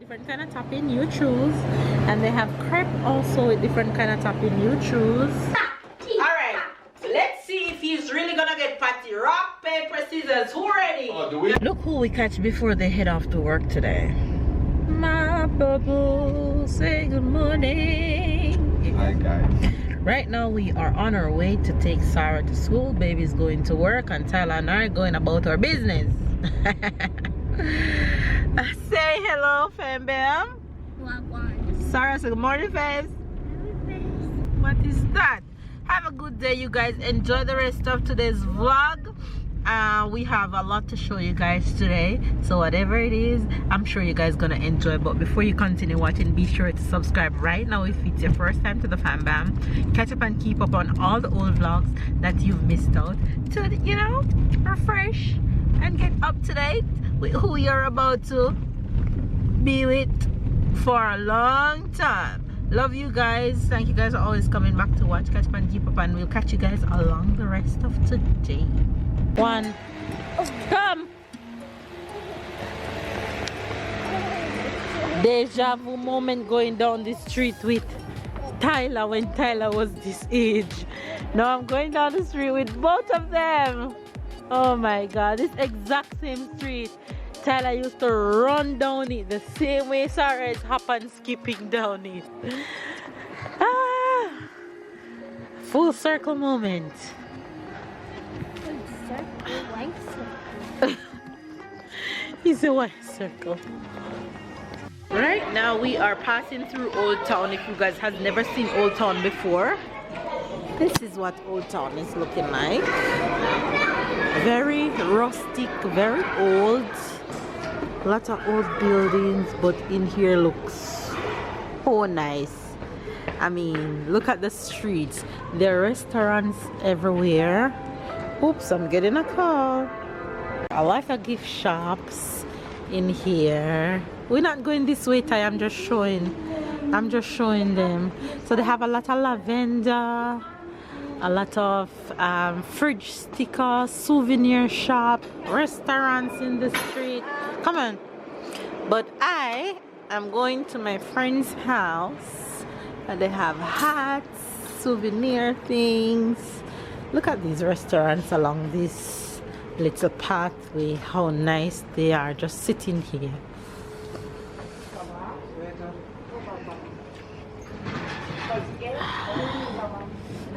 Different kind of topping you choose, and they have crepe also with different kind of topping you choose. Alright, let's see if he's really gonna get patty. Rock, paper, scissors, who ready? Look who we catch before they head off to work today. My bubble, say good morning. Hi guys. Right now we are on our way to take Sarah to school. Baby's going to work and Tyler and I are going about our business. Say hello, Fembam. Sarah, say good morning, face. What is that? Have a good day, you guys. Enjoy the rest of today's vlog. We have a lot to show you guys today, so whatever it is, I'm sure you guys gonna enjoy. But before you continue watching, be sure to subscribe right now if it's your first time to the Fembam. Catch up and keep up on all the old vlogs that you've missed out to, you know, refresh and get up to date with who you're about to be with for a long time. Love you guys. Thank you guys for always coming back to watch. Catch up and keep up, and we'll catch you guys along the rest of today. One, come. Deja vu moment going down the street with Tyler when Tyler was this age. Now I'm going down the street with both of them. Oh my god, this exact same street. Tyler used to run down it the same way Sarah is hop and skipping down it. Ah, full circle moment. He's a white circle. Right now we are passing through Old Town. If you guys have never seen Old Town before, this is what Old Town is looking like. Very rustic, very old. Lots of old buildings, but in here looks so nice. I mean, look at the streets. There are restaurants everywhere. Oops, I'm getting a call. A lot of gift shops in here. We're not going this way, Ty. I'm just showing them. So they have a lot of lavender, a lot of fridge stickers, souvenir shop, restaurants in the street. Come on. But I am going to my friend's house, and they have hats, souvenir things. Look at these restaurants along this little pathway. How nice they are, just sitting here.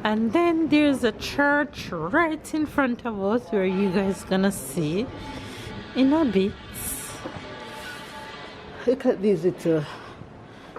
And then there's a church right in front of us where you guys gonna see in a bit. Look at these little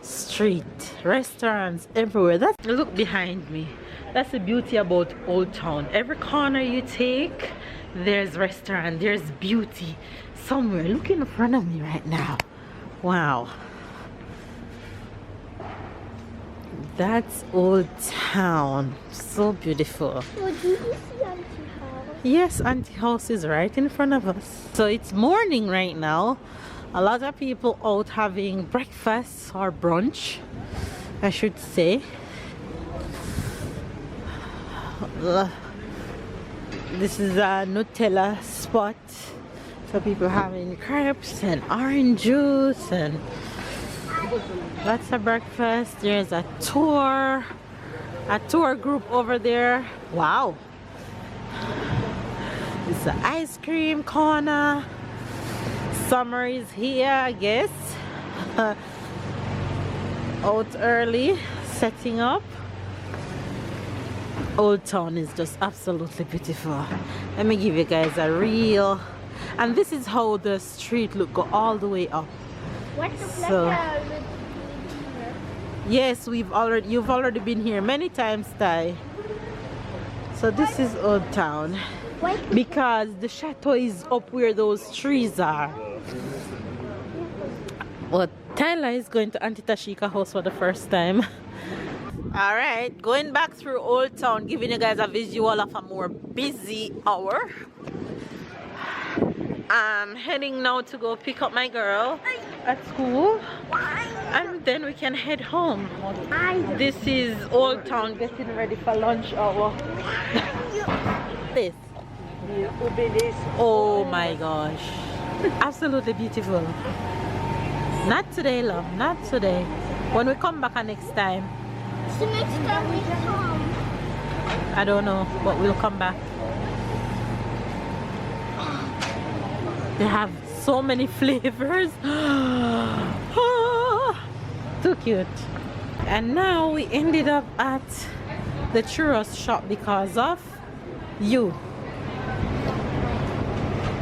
street restaurants everywhere. Look behind me. That's the beauty about Old Town. Every corner you take, there's restaurant, there's beauty somewhere. Look in front of me right now. Wow. That's Old Town. So beautiful. Oh, do you see Auntie House? Yes, Auntie House is right in front of us. So it's morning right now. A lot of people out having breakfast or brunch, I should say. This is a Nutella spot. So people having crepes and orange juice and lots of breakfast. There's a tour group over there. Wow. It's an ice cream corner. Summer is here, I guess. Out early, setting up. Old Town is just absolutely beautiful. Let me give you guys a real, and this is how the street look, go all the way up. What's the So, pleasure? yes, you've already been here many times, Ty. So this is Old Town because the chateau is up where those trees are. Well, Tyler is going to Auntie Tashika's house for the first time. Alright, going back through Old Town, giving you guys a visual of a more busy hour. I'm heading now to go pick up my girl at school, and then we can head home. This is Old Town, getting ready for lunch hour. This. Oh my gosh, absolutely beautiful. Not today, love. Not today. When we come back next time. So next time we come. I don't know, but we'll come back. They have so many flavors. Too cute. And now we ended up at the churros shop because of you.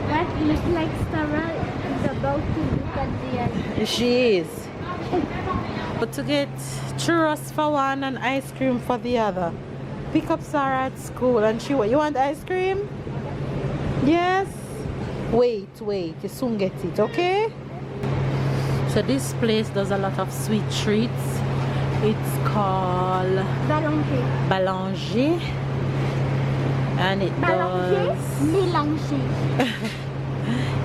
That looks like Sarah is about to look at the end. She is. But to get churros for one and ice cream for the other. Pick up Sarah at school and she, you want ice cream? Yes? Wait, you soon get it, okay? So this place does a lot of sweet treats. It's called Balanger. And it does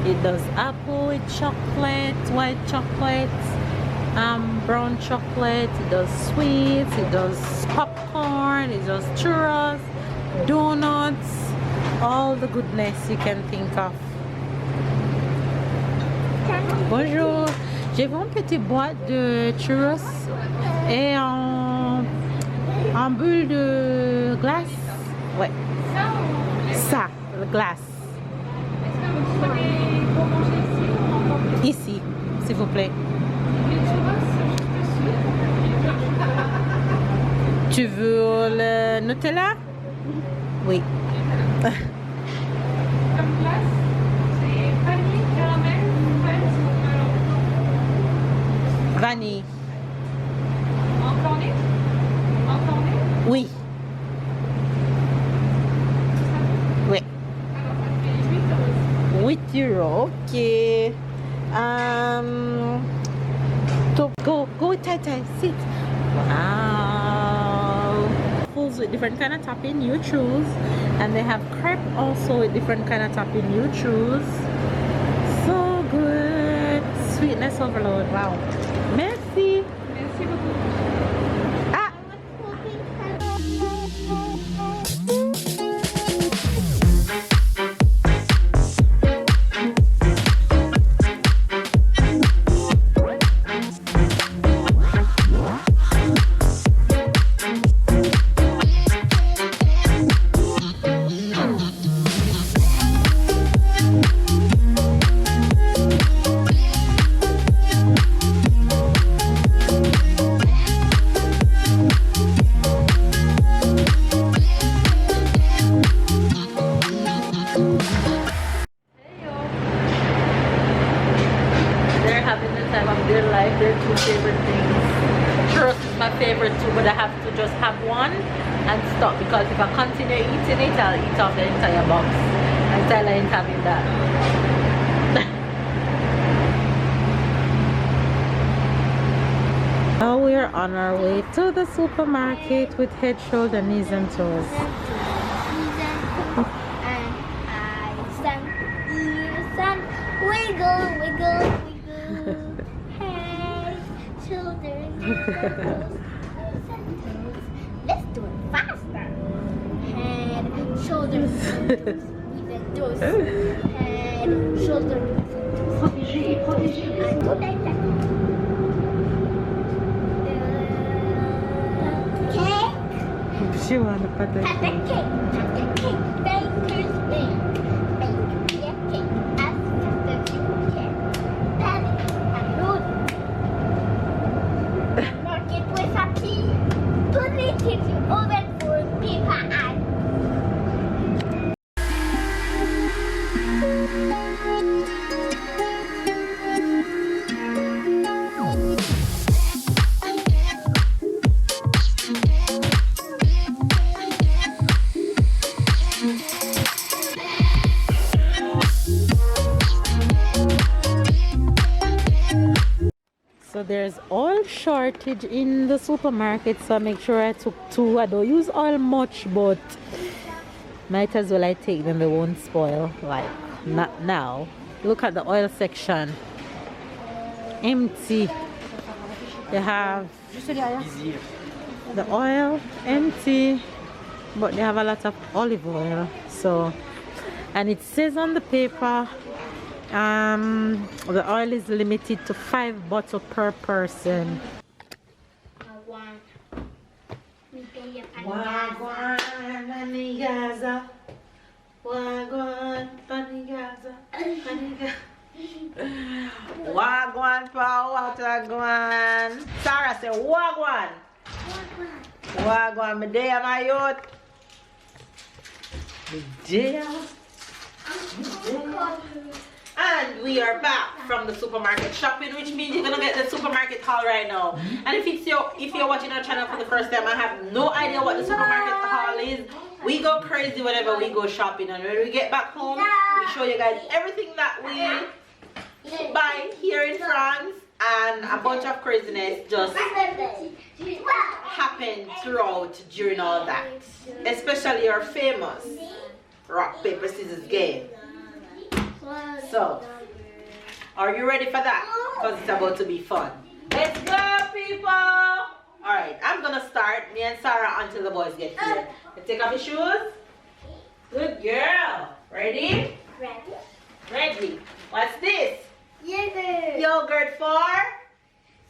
it does apple with chocolate, white chocolate, brown chocolate, it does sweets, it does popcorn, it does churros, donuts, all the goodness you can think of. Bonjour, j'ai vu une petite boîte de churros et en bulle de glace. Ouais. Ça, la glace. Ici, s'il vous plaît. Tu veux le Nutella? Oui. Comme glace, c'est vanille, caramel, fraise ou melon. Vanille. Encorné? Encorné? Oui. Oui. Alors ça fait 8 euros. 8 euros, ok. Go with Tai, sit. Wow. Waffles with different kind of topping you choose, and they have crepe also with different kind of topping you choose. So good. Sweetness overload. Wow. Merci. Merci beaucoup. Ah. They're having the time of their life. Their two favorite things. Churros is my favorite too, but I have to just have one and stop because if I continue eating it, I'll eat off the entire box. And Tyler ain't having that. Now we're on our way to the supermarket with head, shoulder, knees and toes. And eyes and ears and wiggle, wiggle, wiggle. Head, shoulders, knees and toes. Let's do it faster. Head, shoulders, knees and toes. Head, shoulders, knees and toes. And go like that. Cake. She wanna put Cut the cake. Cut the cake. Baker's man. Bake me a cake as fast as you can. Pat it and roll it. Mark it with a P. Put it in the oven for paper and So there's oil shortage in the supermarket, so I make sure I took 2. I don't use oil much, but might as well I take them, they won't spoil. Like not now. Look at the oil section. Empty. They have the oil empty, but they have a lot of olive oil. So, and it says on the paper The oil is limited to 5 bottles per person. Wagwan, Panigaza. Wagwan, Panigaza. Wagwan, Wagwan. Sarah said, Wagwan. Wagwan, Medea, my youth. Medea. And we are back from the supermarket shopping, which means you're gonna get the supermarket haul right now. And if you're watching our channel for the first time, I have no idea what the supermarket haul is. We go crazy whenever we go shopping, and when we get back home, we show you guys everything that we buy here in France, and a bunch of craziness just happened throughout during all that, especially our famous rock paper scissors game. So, are you ready for that? Because it's about to be fun. Let's go, people! Alright, I'm gonna start, me and Sarah, until the boys get here. Let's take off your shoes. Good girl. Ready? Ready? Ready. What's this? Yogurt. Yogurt for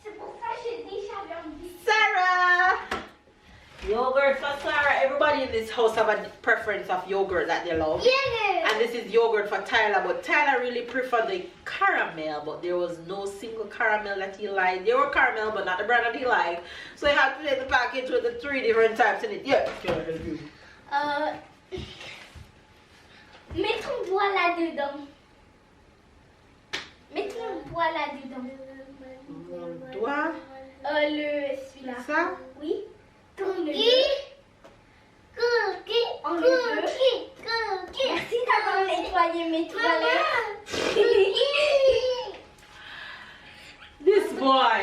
C'est pour ça que j'ai déjà envie. Sarah. Yogurt for Sarah. Everybody in this house have a preference of yogurt that they love. Yogurt. And this is yogurt for Tyler, but Tyler really preferred the caramel, but there was no single caramel that he liked. There were caramel, but not the brand that he liked. So he had to take the package with the 3 different types in it. Yeah. Mets ton doigt là-dedans. Mets ton doigt là-dedans. Mon doigt. Celui-là. Ça? Oui. Tourne-le. Enlève-le. Merci d'avoir nettoyé mes toilettes. This boy.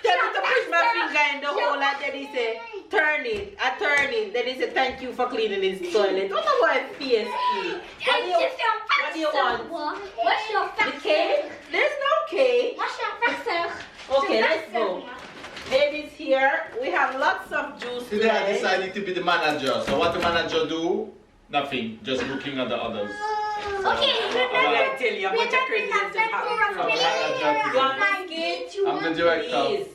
Tell me to push my finger in the hole and then he say, turn it. I turn it. Then he say, thank you for cleaning his toilet. What about PSP? What do you want? Moi, je suis en The cake? There's no cake. Moi, je suis un farceur. Okay, let's go. Baby's here. We have lots of juice Today I today. decided to be the manager. So what the manager do? Nothing. Just looking at the others. I'm gonna tell you a bunch of craziness just happened. You want biscuit? I'm the director. Please.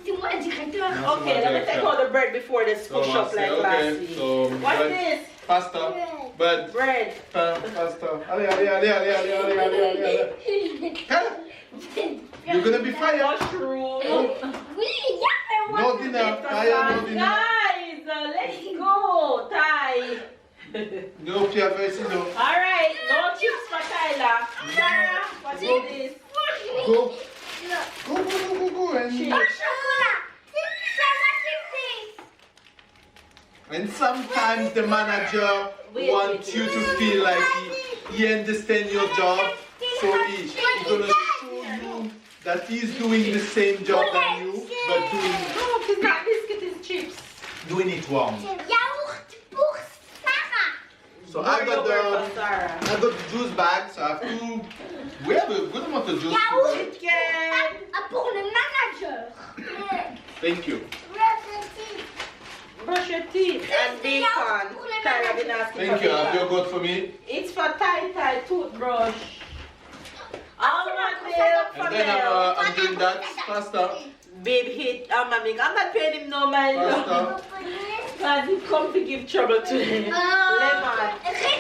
C'est moi le directeur. Okay, let me take all the bread before they So push up like last okay, week. so What's bread, this? pasta, bread, Bread. pasta. Allez. You're gonna be fired. Mushroom. Oui, il y a No dinner, fire, no dinner. Guys, let's go. Ty. No PFS, no. Alright, no chips for Tyler. Sarah, what's this? Go. And, chocolat. and sometimes the manager wants you to feel like he understands your job. So he's gonna show you that he's doing the same job than you, but No, it's not biscuit, it's chips. doing it wrong. Yaourt pour Sarah. So I got Yogurt for Sarah. the juice bag, so I have two. We have a good amount of juice. Yaourt. Chicken. Pour le manager. Thank you. Brush your teeth and bacon. Tyler been asking Thank for you. Have bacon. you got for me? It's for Ty toothbrush. Almond milk for And then milk. I'm doing that pasta. Babe hit Mammy. I'm not paying him no mind. Pasta. God, he come to give trouble to him. Lemon.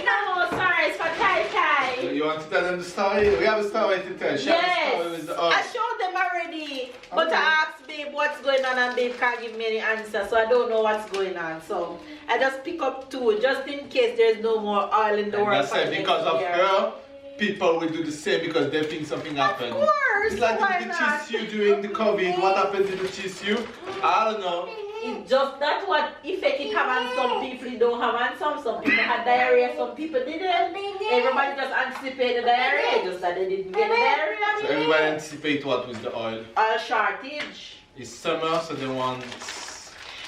No, sorry, it's for Ty. You want to tell them the story? We have a story to tell. Share the story with Yes, the I showed them already. But Okay. I asked babe what's going on and babe can't give me any answer. So I don't know what's going on. So I just pick up 2 just in case there's no more oil in the And world. that's it. Because of her, people will do the same because they think something happened. Of course, It's like why the not? tissue during the COVID. What happened to the tissue? I don't know. It's just that what effect it have on some people, it don't have on some. Some people had diarrhea, some people didn't. Everybody just anticipated diarrhea, just that they didn't get the diarrhea. So everybody anticipate what with the oil. Oil shortage. It's summer, so they want.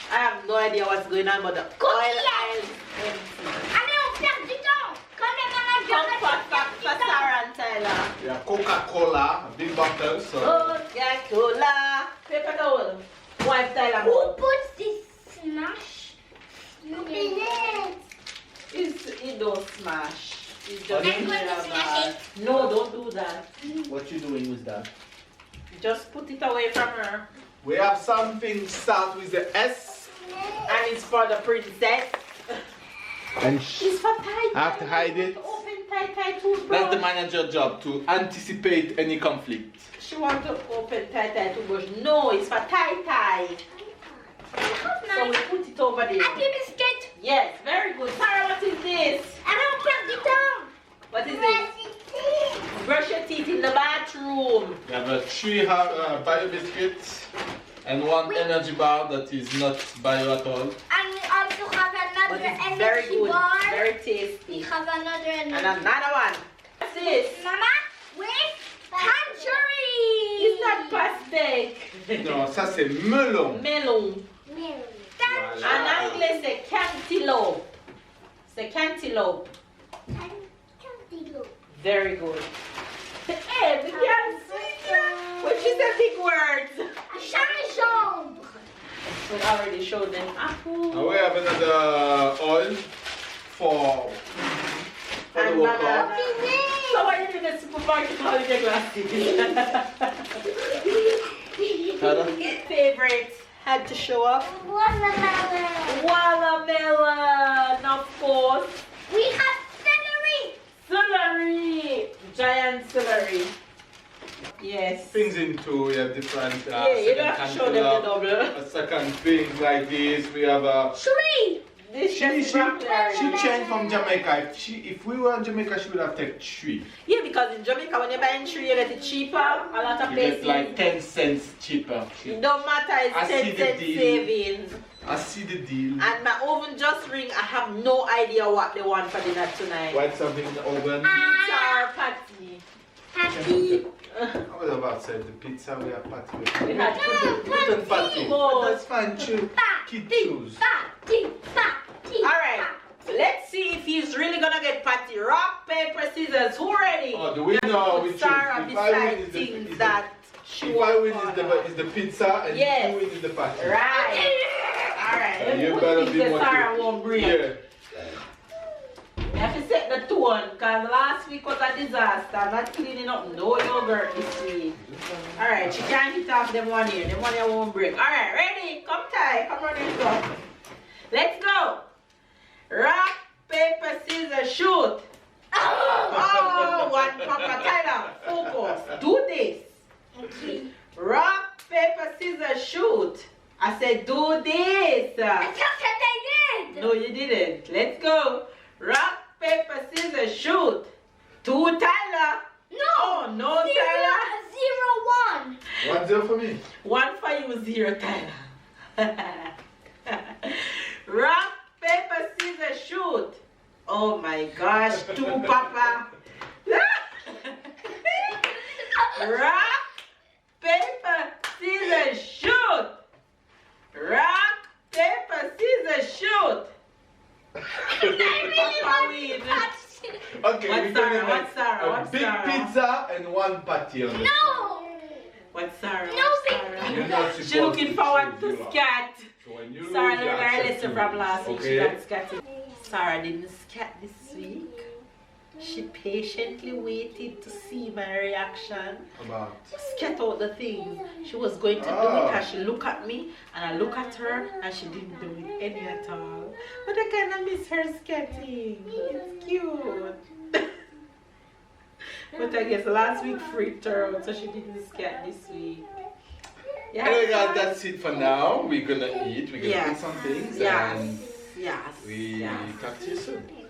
I have no idea what's going on, but the oil is empty. Allez, on perd du temps. Quand les managers Comfort pack for Sarah and Tyler. Yeah, Coca-Cola, a big bottle. So Coca-Cola. Paper towel. Wipe Tyler Who mouth. puts this smash? It don't smash. She's just Onion? doing that. No, don't do that. What you doing with that? Just put it away from her. We have something start with the S. And it's for the princess. And It's for tie. I have to hide it. Open tie toothbrush. That's the manager's job, to anticipate any conflict. She wants to open tie toothbrush. No, it's for tie. So we put it over there. Happy biscuit. Yes, very good. Sarah, what is this? I don't have the tongue. What is this? Brush your teeth in the bathroom. We have 3 bio biscuits and 1 energy bar that is not bio at all. And we also have But another it's very energy good. bar. Very We tasty. have another energy And another one. What's this? Mama, with tangerine. It's not pastèque. Non, ça c'est melon. Melon. Tangerine. En anglais, c'est cantaloupe. C'est cantaloupe. Cantaloupe. Very good. Hey, we got sweet. Which is the big words? Gingembre. We already showed them apple. Now we have another oil for the And workout. banana. So why you in the supermarket holding your glasses? Favorite had to show up. Watermelon. Watermelon, of course. We have celery. Celery, giant celery. Yes. Things into we have different Yeah, you don't have to show them the double. a second thing like this. We have a Three. This she is broccoli. changed from Jamaica. If we were in Jamaica, she would have taken 3. Yeah, because in Jamaica when you're buying 3 you get it cheaper. A lot of You places. get like 10 cents cheaper. It don't matter, it's I see 10 the cent deal. savings. I see the deal. And my oven just ring. I have no idea what they want for dinner tonight. White something in the oven. Pizza or patty? Happy. I was about to say the pizza we have patty. We had Put patty. Both. That's fine. Kid choose. Alright, let's see if he's really gonna get patty. Rock, paper, scissors. Who ready? Oh, the winner we choose. Sarah If I win, beside is the, things is that the, she if I win wants. is the pizza and Yes. if you win is the patty. Right. Alright, So you let's better put be things that Sarah motivated. won't bring. Yeah. You have to set the tone, because last week was a disaster. Not cleaning up no yogurt this week. Alright, she can't hit off them one here. Them one here won't break. Alright, ready? Come Ty. Come on in, go. Let's go. Rock, paper, scissors, shoot. Oh, one Papa Tyler. Focus. Do this. Okay. Rock, paper, scissors, shoot. I said do this. I just said I did. No, you didn't. Let's go. Rock, paper, scissors, shoot. 2 Tyler. No. Oh, no, Tyler. 0, 1. 1-0 for me. 1 for you, 0 Tyler. Rock, paper, scissors, shoot. Oh my gosh, 2 Papa. Rock, paper, scissors, shoot. Rock, paper, scissors, shoot. Papa win. Okay, What's we're gonna Sarah? make What's Sarah? a What's big Sarah? pizza and 1 patty on it. No. What's Sarah? No, What's big Sarah? You're not supposed She looking to forward choose, to you are. scat. So when you Sarah lose, you learned her accept lesson to from lose, last week. She okay? got scattered. Sarah didn't scat this week. She patiently waited to see my reaction. About. Scat out the things she was going to do it, and she looked at me and I look at her and she didn't do it any at all. But I kind of miss her scatting. It's cute. But I guess last week freaked her out, so she didn't scat this week. Yeah. Anyway guys, that's it for now. We're gonna eat, we're gonna Yes. eat some things Yes. and Yes. we Yes. talk to you soon.